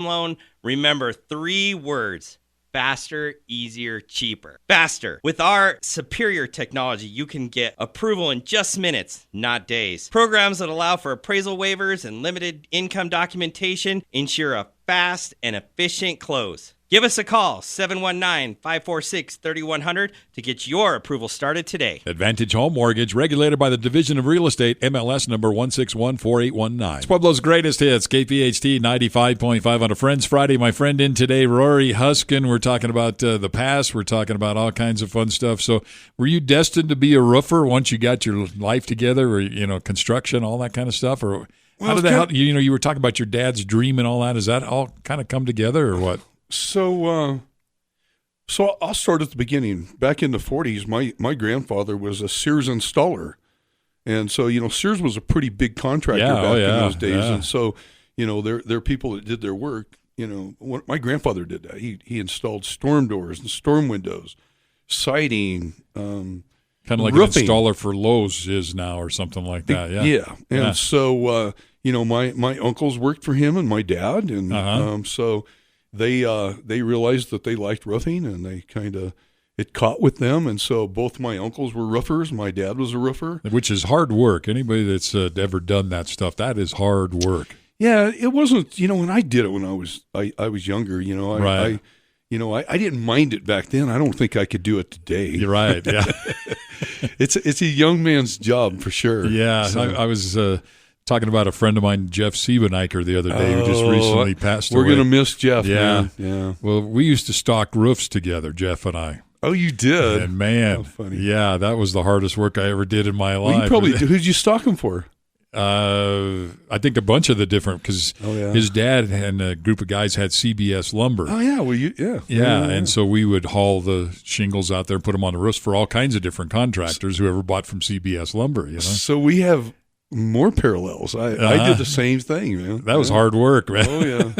loan, remember 3 words: faster, easier, cheaper. Faster. With our superior technology, you can get approval in just minutes, not days. Programs that allow for appraisal waivers and limited income documentation ensure a fast and efficient close. Give us a call, 719-546-3100, to get your approval started today. Advantage Home Mortgage, regulated by the Division of Real Estate, MLS number 1614819. It's Pueblo's greatest hits, KPHT 95.5 on a Friends Friday. My friend in today, Rory Huskin. We're talking about the past. We're talking about all kinds of fun stuff. So were you destined to be a roofer once you got your life together, or, construction, all that kind of stuff? Or how did that, you were talking about your dad's dream and all that. Does that all kind of come together, or what? So I'll start at the beginning. Back in the 40s, my grandfather was a Sears installer. And so, Sears was a pretty big contractor back in those days. Yeah. And so, there are people that did their work. My grandfather did that. He installed storm doors and storm windows, siding, kind of like roofing. An installer for Lowe's is now or something like that. Yeah. Yeah. And so, my uncles worked for him and my dad. And so they realized that they liked roofing, and it caught with them. And so both my uncles were roofers. My dad was a roofer. Which is hard work. Anybody that's ever done that stuff, that is hard work. Yeah, it wasn't, when I did it when I was younger, right. I didn't mind it back then. I don't think I could do it today. You're right, yeah. It's a young man's job for sure. Yeah, so. I was talking about a friend of mine, Jeff Siebeniker, the other day, who just recently passed away. We're going to miss Jeff, yeah. man. Yeah. Well, we used to stock roofs together, Jeff and I. Oh, you did? And man, how funny. Yeah, that was the hardest work I ever did in my life. Who'd you stock them for? I think a bunch of the different, because his dad and a group of guys had CBS lumber. Oh yeah, well yeah, and so we would haul the shingles out there and put them on the roofs for all kinds of different contractors who ever bought from CBS lumber. So we have more parallels. I did the same thing, man. That was hard work, man. Oh yeah,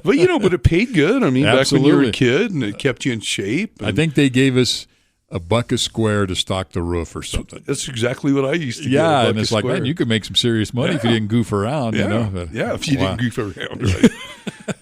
but it paid good. I mean, back when you were a kid, and it kept you in shape. I think they gave us $1 a square to stock the roof or something. That's exactly what I used to get. Yeah, and it's like, man, you could make some serious money if you didn't goof around. Yeah, if you didn't goof around, right?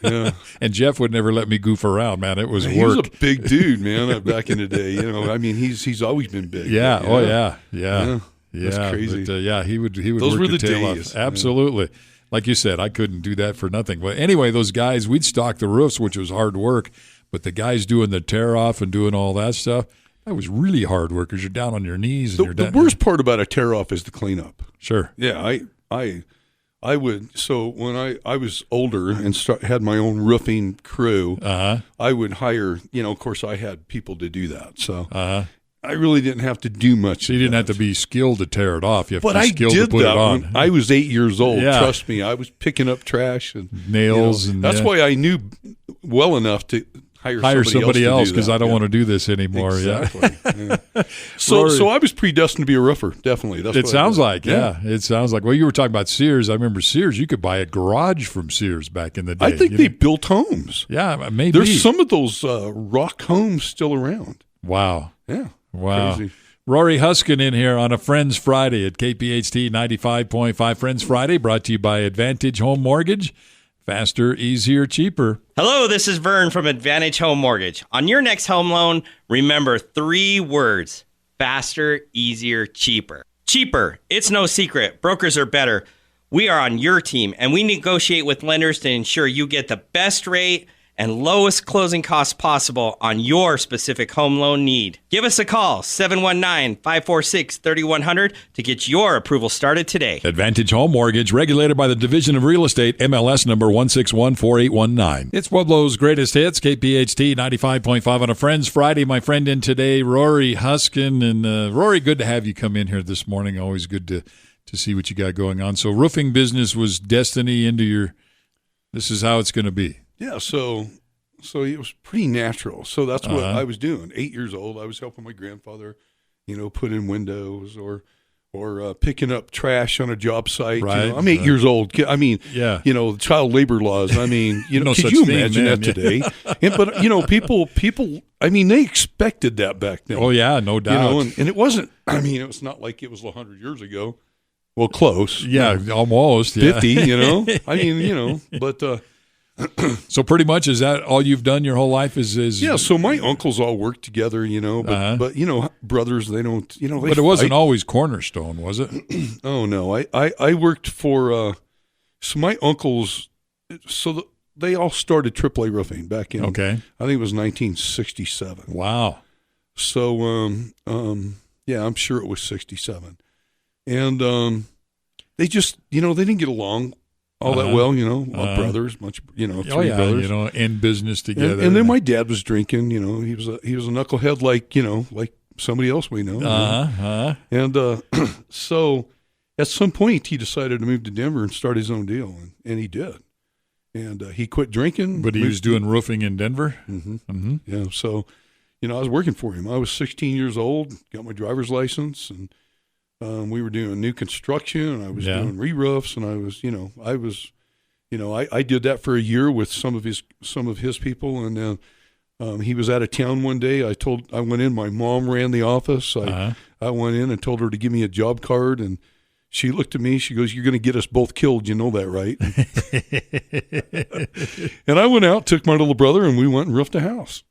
Yeah. And Jeff would never let me goof around, man. It was work. He was a big dude, man, back in the day. I mean, he's always been big. Yeah, yeah. That's crazy. But, he would Those work were the tail days. off. Absolutely. Yeah. Like you said, I couldn't do that for nothing. But anyway, those guys, we'd stock the roofs, which was hard work. But the guys doing the tear off and doing all that stuff, that was really hard work, because you're down on your knees. And the worst part about a tear off is the cleanup. Sure. Yeah, I would. So when I was older and had my own roofing crew, I would hire. Of course, I had people to do that. So I really didn't have to do much. So you didn't have to be skilled to tear it off. You have to be I skilled did to put that it on. When I was 8 years old. Yeah. Trust me, I was picking up trash and nails, and that's why I knew well enough to hire somebody else, because I don't want to do this anymore. Exactly. Yeah. So I was predestined to be a roofer. Definitely. That's it sounds like. Yeah, it sounds like. Well, you were talking about Sears. I remember Sears. You could buy a garage from Sears back in the day. I think they built homes. Yeah, maybe. There's some of those rock homes still around. Wow. Yeah. Wow. Crazy. Rory Huskin in here on a Friends Friday at KPHT 95.5. Friends Friday brought to you by Advantage Home Mortgage. Faster, easier, cheaper. Hello, this is Vern from Advantage Home Mortgage. On your next home loan, remember 3 words: faster, easier, cheaper. Cheaper. It's no secret. Brokers are better. We are on your team, and we negotiate with lenders to ensure you get the best rate and lowest closing costs possible on your specific home loan need. Give us a call, 719-546-3100, to get your approval started today. Advantage Home Mortgage, regulated by the Division of Real Estate, MLS number 1614819. It's Pueblo's greatest hits, KPHT 95.5 on a Friends Friday. My friend in today, Rory Huskin. And Rory, good to have you come in here this morning. Always good to see what you got going on. So roofing business was destiny into your, this is how it's going to be. Yeah, so it was pretty natural. So that's what I was doing. 8 years old, I was helping my grandfather, put in windows or picking up trash on a job site. Right. I'm 8 years old. I mean, the child labor laws. I mean, no could you imagine that today? But people. I mean, they expected that back then. Oh yeah, no doubt. And it wasn't. I mean, it was not like it was 100 years ago. Well, close. Yeah, almost. 50. I mean, but. So pretty much, is that all you've done your whole life? Is Yeah. So my uncles all work together, but brothers, they don't, But it wasn't always Cornerstone, was it? Oh no, I worked for. So my uncles, they all started AAA roofing back in. Okay. I think it was 1967. Wow. So I'm sure it was 67, and they just they didn't get along all that well, brothers, three brothers. In business together. And then my dad was drinking, he was a knucklehead like somebody else we know. And so at some point he decided to move to Denver and start his own deal, and he did. And he quit drinking. But he was doing roofing in Denver? Mm-hmm. Mm-hmm. Yeah, so, I was working for him. I was 16 years old, got my driver's license, and we were doing new construction, and I was doing re-roofs, and I did that for a year with some of his people, and then he was out of town one day. I went in. My mom ran the office. I went in and told her to give me a job card, and she looked at me. She goes, "You're going to get us both killed. You know that, right?" And I went out, took my little brother, and we went and roofed a house.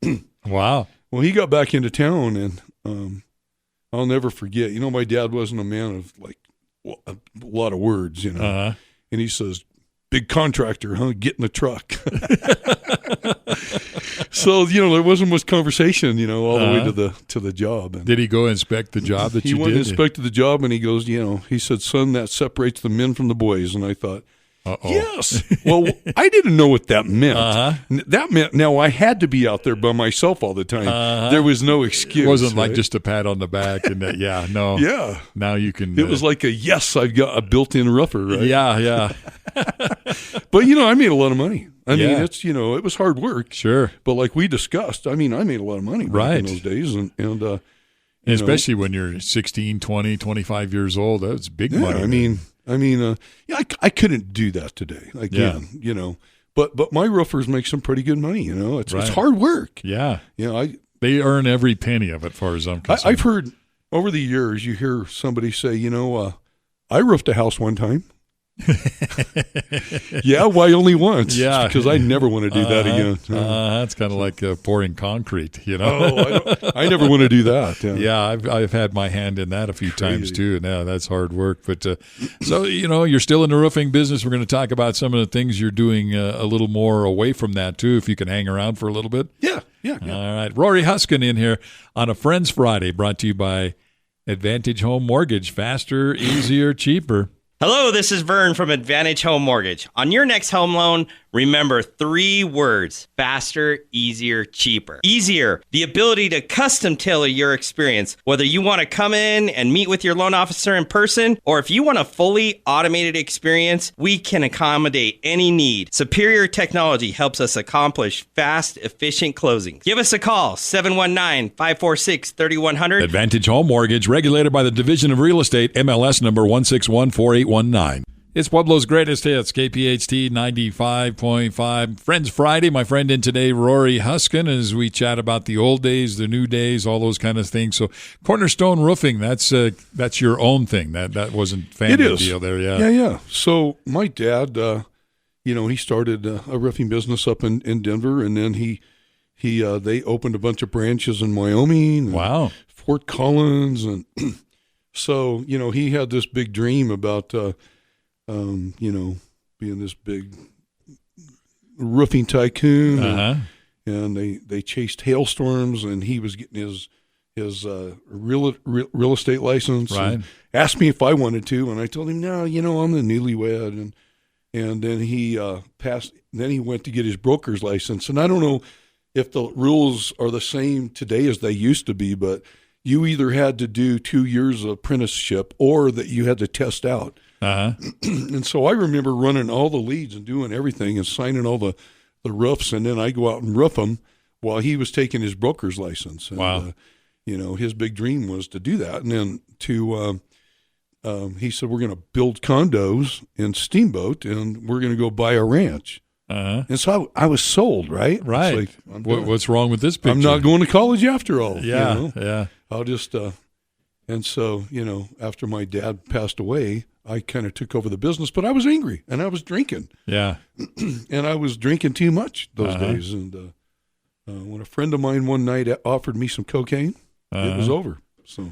Wow. Well, he got back into town, and I'll never forget. My dad wasn't a man of a lot of words, And he says, "Big contractor, huh? Get in the truck." So there wasn't much conversation, all the way to the job. And did he go inspect the job that you did? He went and inspected the job, and he goes, he said, "Son, that separates the men from the boys." And I thought, yes. Well, I didn't know what that meant. That meant now I had to be out there by myself all the time. There was no excuse. It wasn't like just a pat on the back and that. Yeah, no. Yeah. Now you can. It was like I've got a built-in rougher, right? Yeah. But I made a lot of money. I mean, it's it was hard work. Sure. But like we discussed, I made a lot of money back in those days, and especially when you're 16, 20, 25 years old, that's big money. I couldn't do that today. But my roofers make some pretty good money. It's hard work. Yeah. They earn every penny of it, as far as I'm concerned. I've heard over the years, you hear somebody say, I roofed a house one time. Yeah, why only once? Yeah, because I never want to do that again. That's kind of like pouring concrete, I never want to do that. Yeah, I've had my hand in that a few times too. Now that's hard work, but so you're still in the roofing business. We're going to talk about some of the things you're doing a little more away from that too. If you can hang around for a little bit. Yeah. All right, Rory Huskin in here on a Friends Friday, brought to you by Advantage Home Mortgage. Faster, easier, cheaper. Hello, this is Vern from Advantage Home Mortgage. On your next home loan, remember 3 words: faster, easier, cheaper. Easier, the ability to custom tailor your experience, whether you want to come in and meet with your loan officer in person, or if you want a fully automated experience, we can accommodate any need. Superior technology helps us accomplish fast, efficient closings. Give us a call, 719-546-3100. Advantage Home Mortgage, regulated by the Division of Real Estate, MLS number 1614819. It's Pueblo's greatest hits, KPHT 95.5. Friends Friday, my friend in today, Rory Huskin, as we chat about the old days, the new days, all those kind of things. So Cornerstone Roofing, that's your own thing. That wasn't family deal there, yeah. Yeah. So my dad, he started a roofing business up in Denver, and then they opened a bunch of branches in Wyoming. Wow. Fort Collins, and so, he had this big dream about, being this big roofing tycoon. And they chased hailstorms, and he was getting his real estate license. Right. And asked me if I wanted to, and I told him, no, I'm the newlywed. And then he passed. Then he went to get his broker's license. And I don't know if the rules are the same today as they used to be, but you either had to do 2 years of apprenticeship or that you had to test out. And so I remember running all the leads and doing everything and signing all the roofs, and then I go out and roof them while he was taking his broker's license. And, wow. His big dream was to do that. And then he said, we're going to build condos in Steamboat, and we're going to go buy a ranch. And so I was sold, right? Right. Like, what's wrong with this picture? I'm not going to college after all. Yeah. I'll just And so, after my dad passed away, I kind of took over the business, but I was angry and I was drinking. Yeah. And I was drinking too much those days. And when a friend of mine one night offered me some cocaine, it was over. So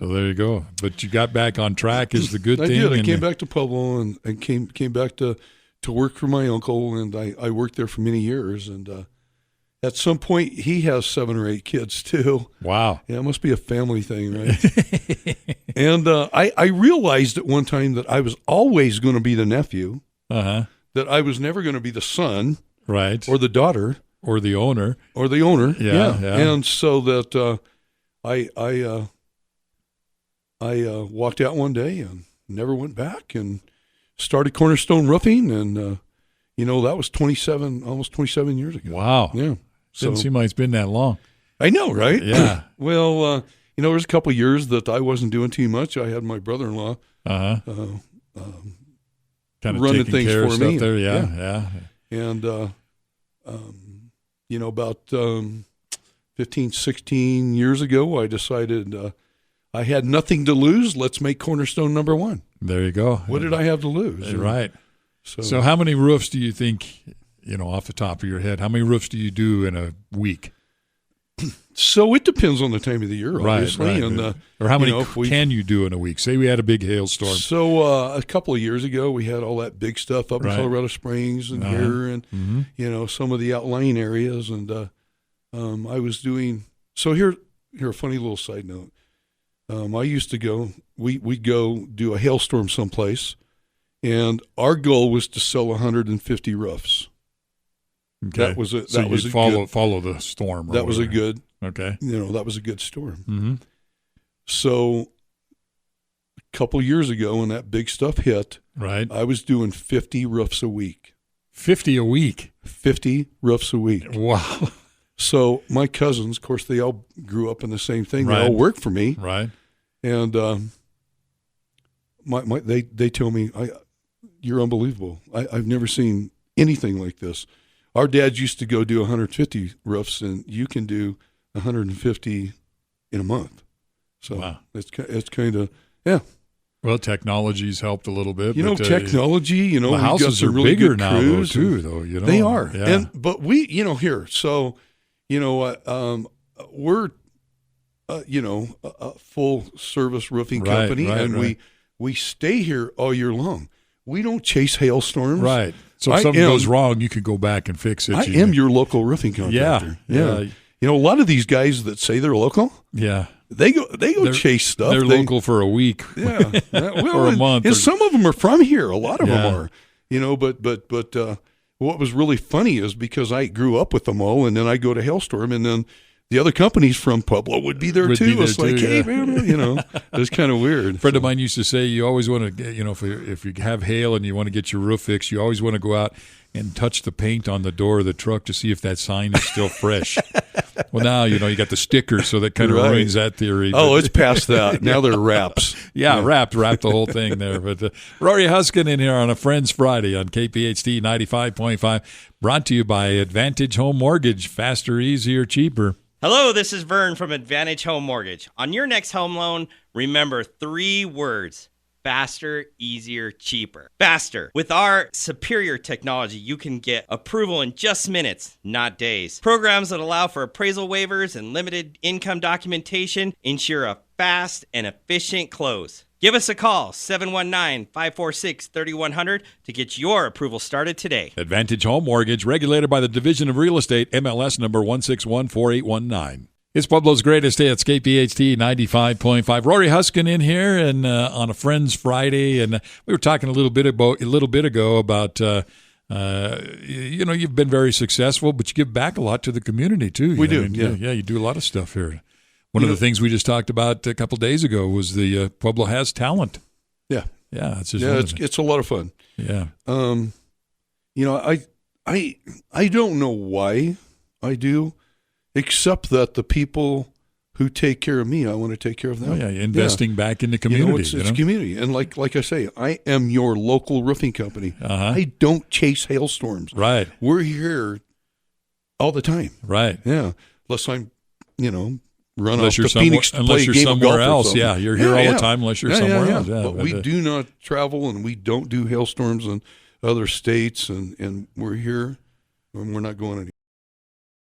there you go. But you got back on track is the good thing. I did. I came back to Pueblo and came back to work for my uncle, and I worked there for many years. And at some point, he has 7 or 8 kids too. Wow. Yeah, it must be a family thing, right? And I realized at one time that I was always going to be the nephew, that I was never going to be the son, right, or the daughter, or the owner. Yeah. And so that I walked out one day and never went back and started Cornerstone Roofing, and that was almost 27 years ago. Wow. Yeah. Doesn't seem like it's been that long. I know, right? Yeah. Well, there's a couple of years that I wasn't doing too much. I had my brother-in-law kind of running taking things care for of me. Stuff there. Yeah. And about 15, 16 years ago, I decided I had nothing to lose. Let's make Cornerstone number one. There you go. What did I have to lose? Right. So how many roofs do you think, off the top of your head, how many roofs do you do in a week? So it depends on the time of the year, obviously. Right. And, or how many can you do in a week? Say we had a big hailstorm. So a couple of years ago, we had all that big stuff up in Colorado Springs and here and, some of the outlying areas. And I was doing – so here a funny little side note. I used to go – we'd go do a hailstorm someplace, and our goal was to sell 150 roofs. Okay. That was follow the storm. That was a good. Okay. That was a good storm. Mm-hmm. So a couple years ago, when that big stuff hit, right, I was doing 50 roofs a week. 50 a week. 50 roofs a week. Wow. So my cousins, of course, they all grew up in the same thing. Right. They all worked for me. Right. And they tell me, you're unbelievable. I've never seen anything like this. Our dads used to go do 150 roofs, and you can do 150 in a month. So wow. It's kind of, yeah. Well, technology's helped a little bit. Technology, the houses are really bigger good now, crews, though. They are. Yeah. But we, here, so, we're, a full service roofing company, and we stay here all year long. We don't chase hailstorms. Right. So if something goes wrong, you can go back and fix it. I am your local roofing contractor. Yeah. A lot of these guys that say they're local, they go chase stuff. They're local for a week, or a month. And some of them are from here. A lot of them are. But what was really funny is because I grew up with them all, and then I go to hailstorm, and then the other companies from Pueblo would be there too. It's like, hey, man, it's kind of weird. A friend of mine used to say, you always want to, if you have hail and you want to get your roof fixed, you always want to go out and touch the paint on the door of the truck to see if that sign is still fresh. Well, now, you got the stickers, so that kind of ruins that theory. Oh, it's past that. Now they're wraps. Wrapped the whole thing there. But Rory Huskin in here on a Friends Friday on KPHT 95.5, brought to you by Advantage Home Mortgage. Faster, easier, cheaper. Hello, this is Vern from Advantage Home Mortgage. On your next home loan, remember 3 words: faster, easier, cheaper. Faster. With our superior technology, you can get approval in just minutes, not days. Programs that allow for appraisal waivers and limited income documentation ensure a fast and efficient close. Give us a call, 719-546-3100, to get your approval started today. Advantage Home Mortgage, regulated by the Division of Real Estate, MLS number 1614819. It's Pueblo's greatest hits, KPHT 95.5. Rory Huskin in here, and on a Friends Friday, and we were talking a little bit ago about you've been very successful, but you give back a lot to the community too. We do. You do a lot of stuff here. One of the things we just talked about a couple of days ago was the Pueblo Has Talent. Yeah. It's a lot of fun. Yeah. I don't know why I do, except that the people who take care of me, I want to take care of them. Oh, yeah, investing back in the community. It's community. And like I say, I am your local roofing company. I don't chase hailstorms. run unless off to Phoenix to play a game of golf somewhere else. Yeah, you're here all the time unless you're somewhere else. Yeah, but we do not travel, and we don't do hailstorms in other states, and we're here, and we're not going anywhere.